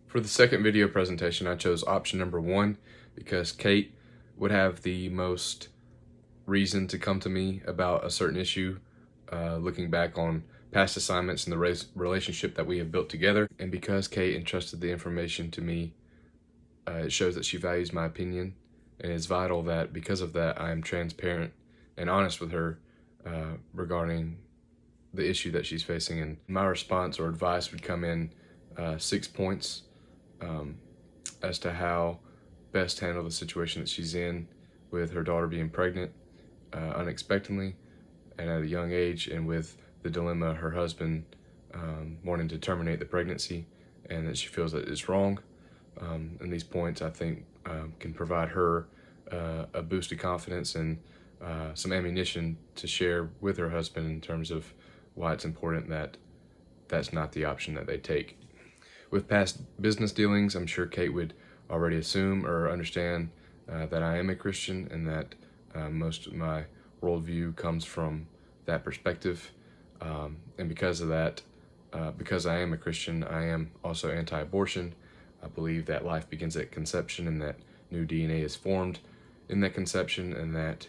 For the second video presentation, I chose option number 1 because Kate would have the most reason to come to me about a certain issue, looking back on past assignments and the relationship that we have built together. And because Kate entrusted the information to me, it shows that she values my opinion, and it's vital that because of that I am transparent and honest with her regarding the issue that she's facing. And my response or advice would come in 6 points as to how best handle the situation that she's in with her daughter being pregnant unexpectedly and at a young age, and with the dilemma her husband wanting to terminate the pregnancy and that she feels that it's wrong. And these points, I think, can provide her a boost of confidence and some ammunition to share with her husband in terms of why it's important that that's not the option that they take. With past business dealings, I'm sure Kate would already assume or understand that I am a Christian, and that most of my worldview comes from that perspective. And because of that, because I am a Christian, I am also anti-abortion. I believe that life begins at conception and that new DNA is formed in that conception, and that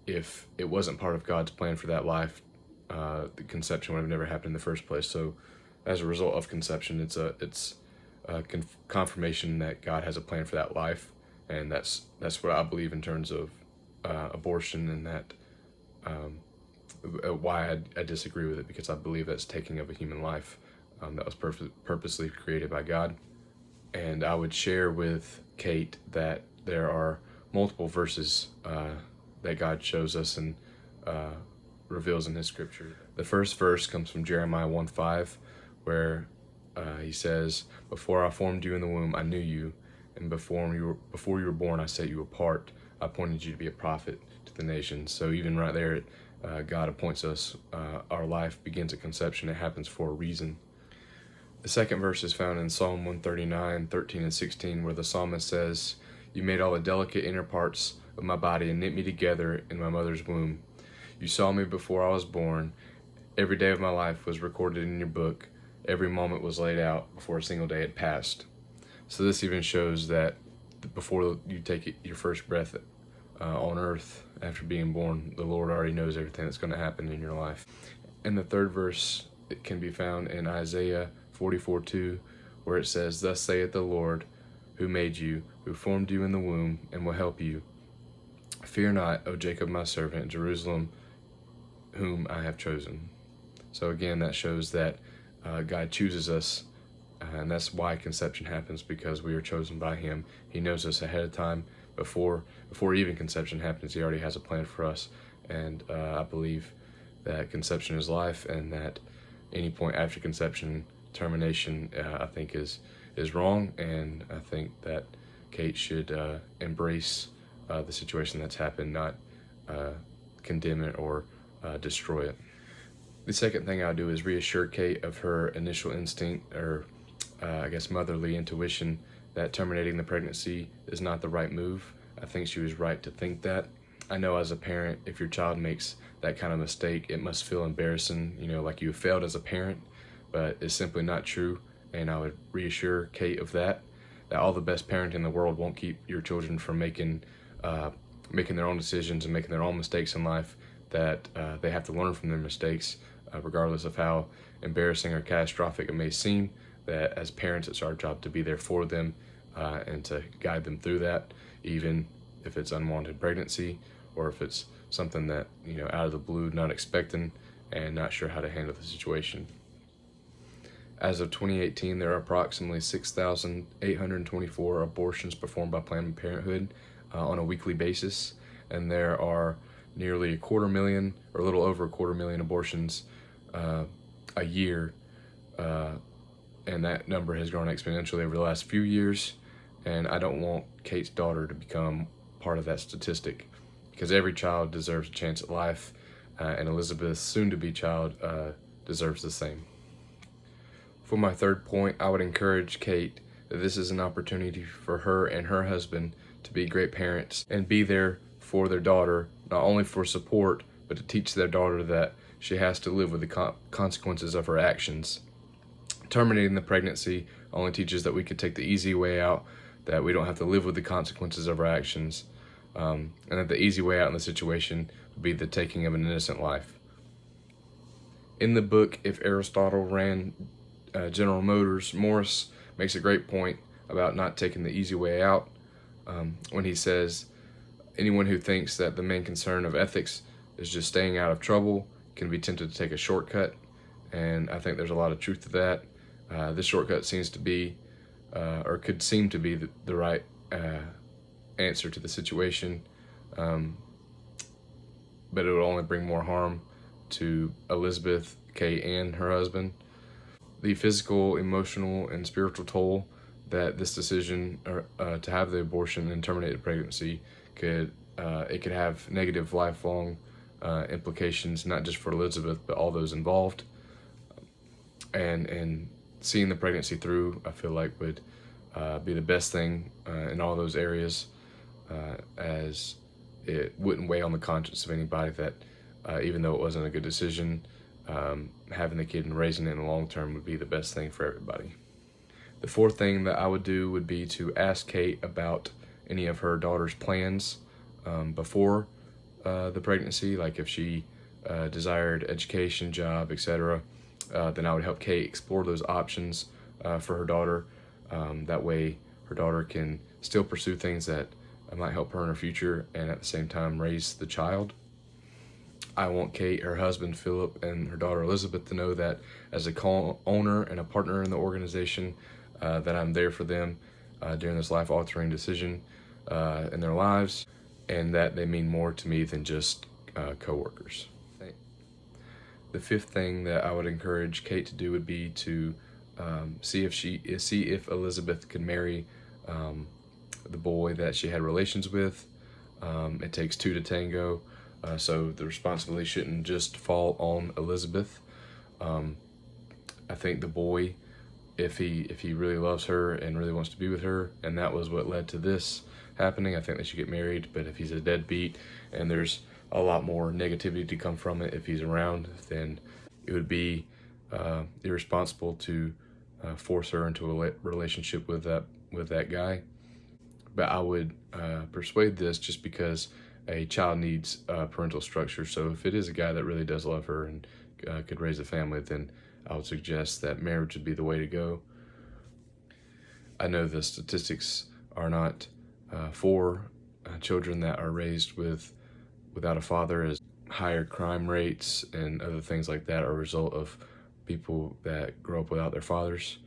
if it wasn't part of God's plan for that life, the conception would have never happened in the first place. So as a result of conception, it's a confirmation that God has a plan for that life, and that's what I believe in terms of abortion, and that why I disagree with it, because I believe that's taking of a human life that was purposely created by God. And I would share with Kate that there are multiple verses that God shows us and reveals in His Scripture. The first verse comes from Jeremiah 1:5, where He says, "Before I formed you in the womb, I knew you, and before you were born, I set you apart. I appointed you to be a prophet to the nations." So even right there, God appoints us. Our life begins at conception. It happens for a reason. The second verse is found in Psalm 139:13 and 16, where the psalmist says, "You made all the delicate inner parts of my body and knit me together in my mother's womb. You saw me before I was born. Every day of my life was recorded in your book. Every moment was laid out before a single day had passed." So this even shows that before you take your first breath on earth after being born, the Lord already knows everything that's going to happen in your life. And the third verse, it can be found in Isaiah 44:2, where it says, "Thus saith the Lord, who made you, who formed you in the womb, and will help you. Fear not, O Jacob my servant, Jerusalem whom I have chosen." So again, that shows that God chooses us, and that's why conception happens, because we are chosen by Him. He knows us ahead of time. Before even conception happens, He already has a plan for us. And I believe that conception is life, and that any point after conception, termination, I think is wrong. And I think that Kate should embrace the situation that's happened, not condemn it or destroy it. The second thing I'll do is reassure Kate of her initial instinct, or motherly intuition, that terminating the pregnancy is not the right move. I think she was right to think that. I know as a parent, if your child makes that kind of mistake, it must feel embarrassing, like you failed as a parent, but it's simply not true. And I would reassure Kate of that all the best parenting in the world won't keep your children from making their own decisions and making their own mistakes in life, that they have to learn from their mistakes, regardless of how embarrassing or catastrophic it may seem. That as parents, it's our job to be there for them and to guide them through that, even if it's unwanted pregnancy, or if it's something that, out of the blue, not expecting and not sure how to handle the situation. As of 2018, there are approximately 6,824 abortions performed by Planned Parenthood on a weekly basis, and there are nearly 250,000, or a little over 250,000 abortions a year, and that number has grown exponentially over the last few years. And I don't want Kate's daughter to become part of that statistic, because every child deserves a chance at life, and Elizabeth's soon-to-be child deserves the same. For my third point, I would encourage Kate that this is an opportunity for her and her husband to be great parents and be there for their daughter, not only for support, but to teach their daughter that she has to live with the consequences of her actions. Terminating the pregnancy only teaches that we could take the easy way out, that we don't have to live with the consequences of our actions, and that the easy way out in the situation would be the taking of an innocent life. In the book, If Aristotle Ran General Motors, Morris makes a great point about not taking the easy way out when he says, anyone who thinks that the main concern of ethics is just staying out of trouble can be tempted to take a shortcut, and I think there's a lot of truth to that. This shortcut seems to be, or could seem to be, the right answer to the situation, but it would only bring more harm to Elizabeth, Kate, and her husband. The physical, emotional, and spiritual toll that this decision to have the abortion and terminate the pregnancy could have negative lifelong implications, not just for Elizabeth but all those involved. And seeing the pregnancy through, I feel like would be the best thing in all those areas, as it wouldn't weigh on the conscience of anybody that even though it wasn't a good decision, having the kid and raising it in the long term would be the best thing for everybody. The fourth thing that I would do would be to ask Kate about any of her daughter's plans before the pregnancy, like if she desired education, job, etc. Then I would help Kate explore those options for her daughter. That way her daughter can still pursue things that might help her in her future and at the same time raise the child. I want Kate, her husband Philip, and her daughter Elizabeth to know that as a co-owner and a partner in the organization, that I'm there for them during this life-altering decision in their lives, and that they mean more to me than just co-workers. The fifth thing that I would encourage Kate to do would be to see if Elizabeth could marry the boy that she had relations with. It takes two to tango, so the responsibility shouldn't just fall on Elizabeth. I think the boy, if he really loves her and really wants to be with her, and that was what led to this happening, I think they should get married. But if he's a deadbeat and there's a lot more negativity to come from it if he's around, then it would be irresponsible to force her into a relationship with that guy. But I would persuade this just because a child needs parental structure. So if it is a guy that really does love her and could raise a family, then I would suggest that marriage would be the way to go. I know the statistics are not for children that are raised without a father, as higher crime rates and other things like that are a result of people that grow up without their fathers.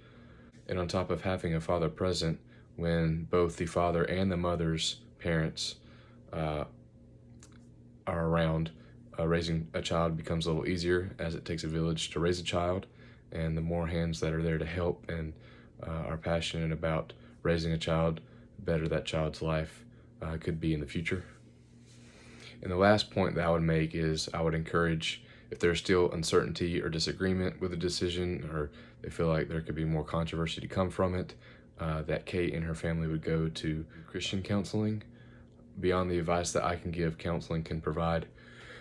And on top of having a father present, when both the father and the mother's parents are around, raising a child becomes a little easier, as it takes a village to raise a child, and the more hands that are there to help and are passionate about raising a child, the better that child's life could be in the future. And the last point that I would make is I would encourage, if there's still uncertainty or disagreement with a decision, or they feel like there could be more controversy to come from it, that Kate and her family would go to Christian counseling. Beyond the advice that I can give, counseling can provide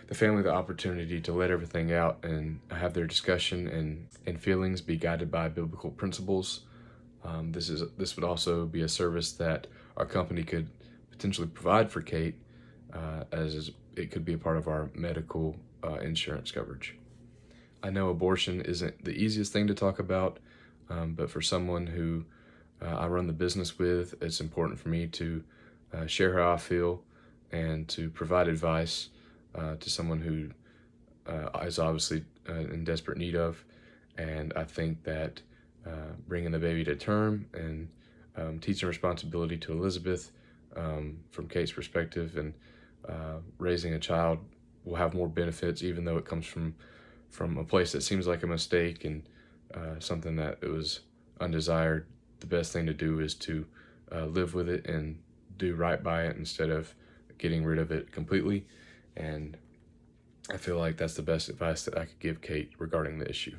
the family the opportunity to let everything out and have their discussion and feelings be guided by biblical principles. This would also be a service that our company could potentially provide for Kate, as it could be a part of our medical insurance coverage. I know abortion isn't the easiest thing to talk about, but for someone who I run the business with, it's important for me to share how I feel and to provide advice to someone who is obviously in desperate need of. And I think that bringing the baby to term and teaching responsibility to Elizabeth from Kate's perspective, and raising a child will have more benefits, even though it comes from a place that seems like a mistake and something that it was undesired. The best thing to do is to live with it and do right by it instead of getting rid of it completely. And I feel like that's the best advice that I could give Kate regarding the issue.